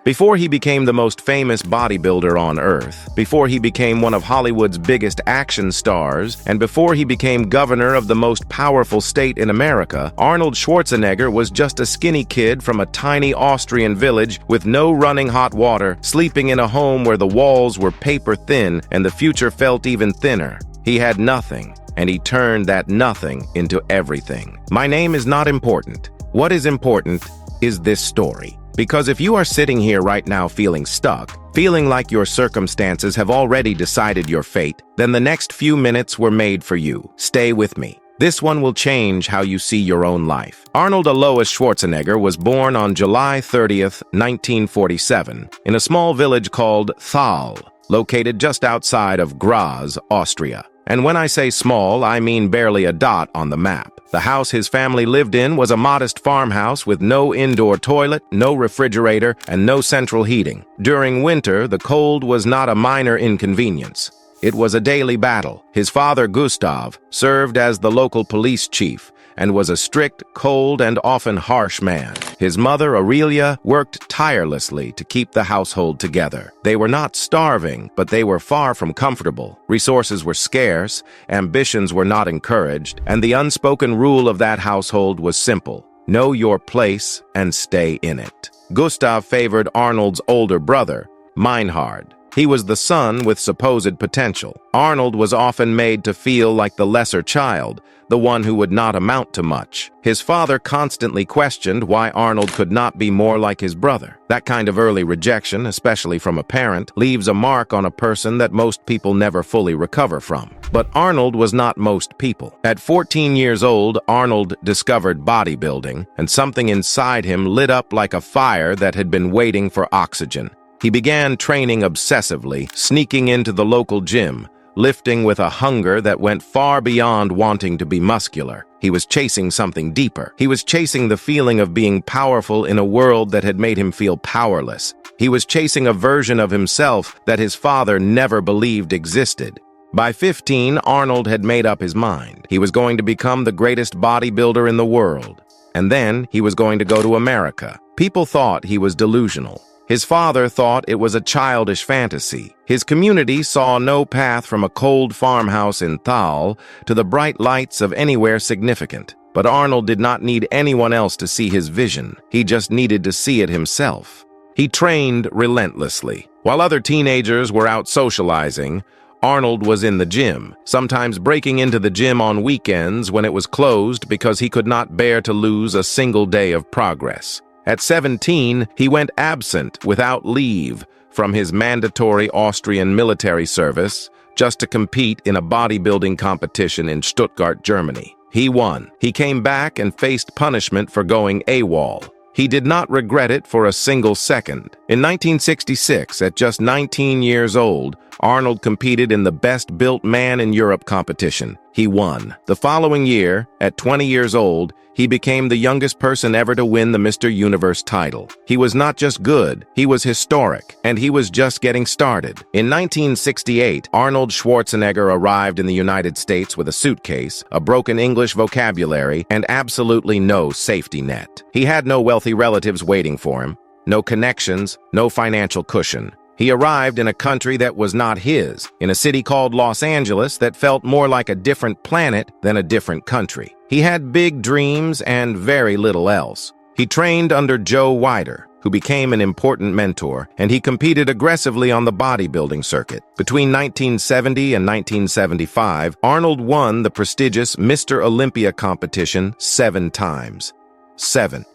Before he became the most famous bodybuilder on Earth, before he became one of Hollywood's biggest action stars, and before he became governor of the most powerful state in America, Arnold Schwarzenegger was just a skinny kid from a tiny Austrian village with no running hot water, sleeping in a home where the walls were paper thin and the future felt even thinner. He had nothing, and he turned that nothing into everything. My name is not important. What is important is this story. Because if you are sitting here right now feeling stuck, feeling like your circumstances have already decided your fate, then the next few minutes were made for you. Stay with me. This one will change how you see your own life. Arnold Alois Schwarzenegger was born on July 30th, 1947, in a small village called Thal, located just outside of Graz, Austria. And when I say small, I mean barely a dot on the map. The house his family lived in was a modest farmhouse with no indoor toilet, no refrigerator, and no central heating. During winter, the cold was not a minor inconvenience. It was a daily battle. His father, Gustav, served as the local police chief and was a strict, cold, and often harsh man. His mother, Aurelia, worked tirelessly to keep the household together. They were not starving, but they were far from comfortable. Resources were scarce, ambitions were not encouraged, and the unspoken rule of that household was simple: know your place and stay in it. Gustav favored Arnold's older brother, Meinhard. He was the son with supposed potential. Arnold was often made to feel like the lesser child, the one who would not amount to much. His father constantly questioned why Arnold could not be more like his brother. That kind of early rejection, especially from a parent, leaves a mark on a person that most people never fully recover from. But Arnold was not most people. At 14 years old, Arnold discovered bodybuilding, and something inside him lit up like a fire that had been waiting for oxygen. He began training obsessively, sneaking into the local gym, lifting with a hunger that went far beyond wanting to be muscular. He was chasing something deeper. He was chasing the feeling of being powerful in a world that had made him feel powerless. He was chasing a version of himself that his father never believed existed. By 15, Arnold had made up his mind. He was going to become the greatest bodybuilder in the world. And then he was going to go to America. People thought he was delusional. His father thought it was a childish fantasy. His community saw no path from a cold farmhouse in Thal to the bright lights of anywhere significant. But Arnold did not need anyone else to see his vision. He just needed to see it himself. He trained relentlessly. While other teenagers were out socializing, Arnold was in the gym, sometimes breaking into the gym on weekends when it was closed because he could not bear to lose a single day of progress. At 17, he went absent without leave from his mandatory Austrian military service just to compete in a bodybuilding competition in Stuttgart, Germany. He won. He came back and faced punishment for going AWOL. He did not regret it for a single second. In 1966, at just 19 years old, Arnold competed in the Best Built Man in Europe competition. He won. The following year, at 20 years old, he became the youngest person ever to win the Mr. Universe title. He was not just good, he was historic, and he was just getting started. In 1968, Arnold Schwarzenegger arrived in the United States with a suitcase, a broken English vocabulary, and absolutely no safety net. He had no wealthy relatives waiting for him, no connections, no financial cushion. He arrived in a country that was not his, in a city called Los Angeles that felt more like a different planet than a different country. He had big dreams and very little else. He trained under Joe Weider, who became an important mentor, and he competed aggressively on the bodybuilding circuit. Between 1970 and 1975, Arnold won the prestigious Mr. Olympia competition 7 times. 7.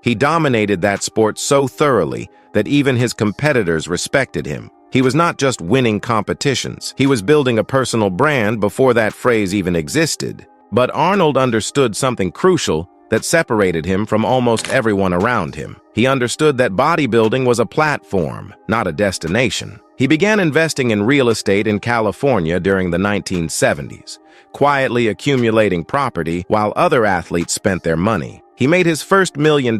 He dominated that sport so thoroughly that even his competitors respected him. He was not just winning competitions. He was building a personal brand before that phrase even existed. But Arnold understood something crucial that separated him from almost everyone around him. He understood that bodybuilding was a platform, not a destination. He began investing in real estate in California during the 1970s, quietly accumulating property while other athletes spent their money. He made his first $1 million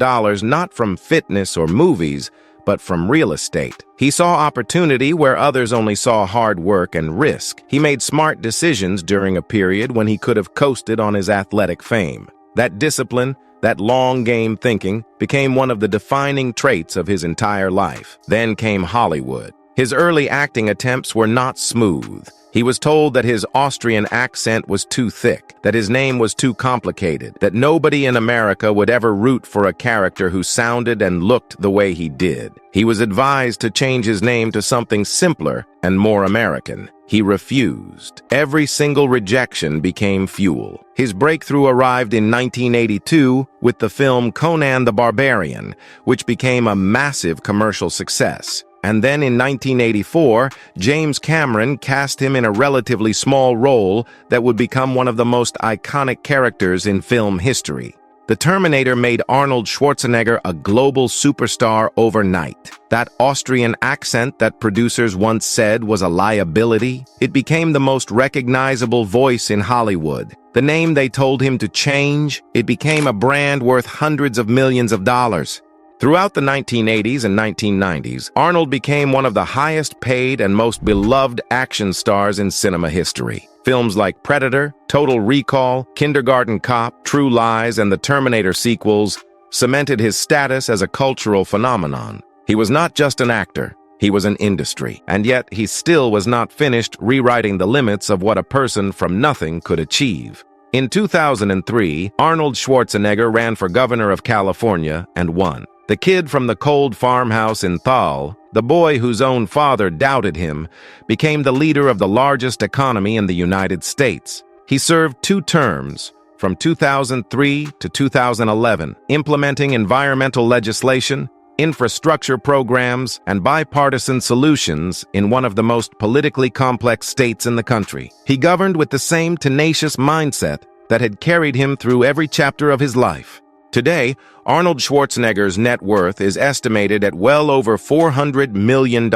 not from fitness or movies, but from real estate. He saw opportunity where others only saw hard work and risk. He made smart decisions during a period when he could have coasted on his athletic fame. That discipline, That long-game thinking became one of the defining traits of his entire life. Then came Hollywood. His early acting attempts were not smooth. He was told that his Austrian accent was too thick, that his name was too complicated, that nobody in America would ever root for a character who sounded and looked the way he did. He was advised to change his name to something simpler and more American. He refused. Every single rejection became fuel. His breakthrough arrived in 1982 with the film Conan the Barbarian, which became a massive commercial success. And then in 1984, James Cameron cast him in a relatively small role that would become one of the most iconic characters in film history. The Terminator made Arnold Schwarzenegger a global superstar overnight. That Austrian accent that producers once said was a liability, it became the most recognizable voice in Hollywood. The name they told him to change, it became a brand worth hundreds of millions of dollars. Throughout the 1980s and 1990s, Arnold became one of the highest-paid and most beloved action stars in cinema history. Films like Predator, Total Recall, Kindergarten Cop, True Lies, and the Terminator sequels cemented his status as a cultural phenomenon. He was not just an actor, he was an industry, and yet he still was not finished rewriting the limits of what a person from nothing could achieve. In 2003, Arnold Schwarzenegger ran for governor of California and won. The kid from the cold farmhouse in Thal, the boy whose own father doubted him, became the leader of the largest economy in the United States. He served 2 terms, from 2003 to 2011, implementing environmental legislation, infrastructure programs, and bipartisan solutions in one of the most politically complex states in the country. He governed with the same tenacious mindset that had carried him through every chapter of his life. Today, Arnold Schwarzenegger's net worth is estimated at well over $400 million.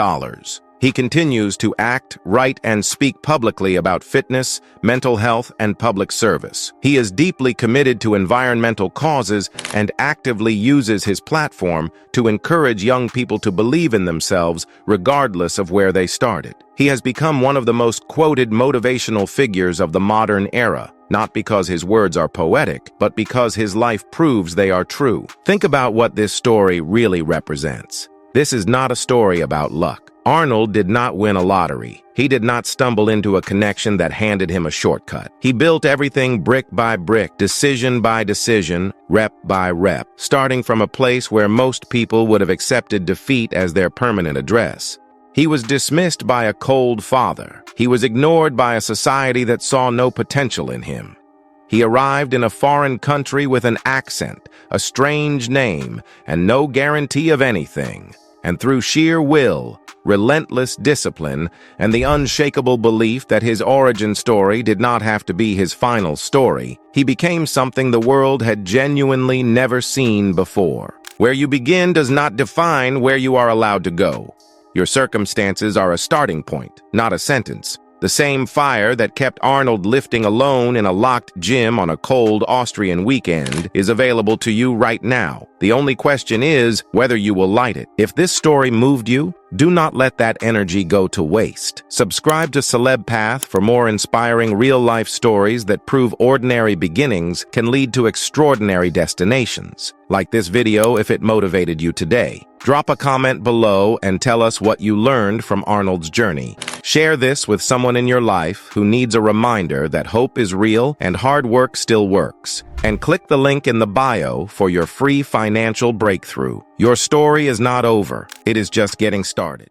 He continues to act, write, and speak publicly about fitness, mental health, and public service. He is deeply committed to environmental causes and actively uses his platform to encourage young people to believe in themselves regardless of where they started. He has become one of the most quoted motivational figures of the modern era, not because his words are poetic, but because his life proves they are true. Think about what this story really represents. This is not a story about luck. Arnold did not win a lottery. He did not stumble into a connection that handed him a shortcut. He built everything brick by brick, decision by decision, rep by rep, starting from a place where most people would have accepted defeat as their permanent address. He was dismissed by a cold father. He was ignored by a society that saw no potential in him. He arrived in a foreign country with an accent, a strange name, and no guarantee of anything. And through sheer will, relentless discipline, and the unshakable belief that his origin story did not have to be his final story, he became something the world had genuinely never seen before. Where you begin does not define where you are allowed to go. Your circumstances are a starting point, not a sentence. The same fire that kept Arnold lifting alone in a locked gym on a cold Austrian weekend is available to you right now. The only question is whether you will light it. If this story moved you, do not let that energy go to waste. Subscribe to CelebPath for more inspiring real-life stories that prove ordinary beginnings can lead to extraordinary destinations. Like this video if it motivated you today. Drop a comment below and tell us what you learned from Arnold's journey. Share this with someone in your life who needs a reminder that hope is real and hard work still works. And click the link in the bio for your free financial breakthrough. Your story is not over. It is just getting started.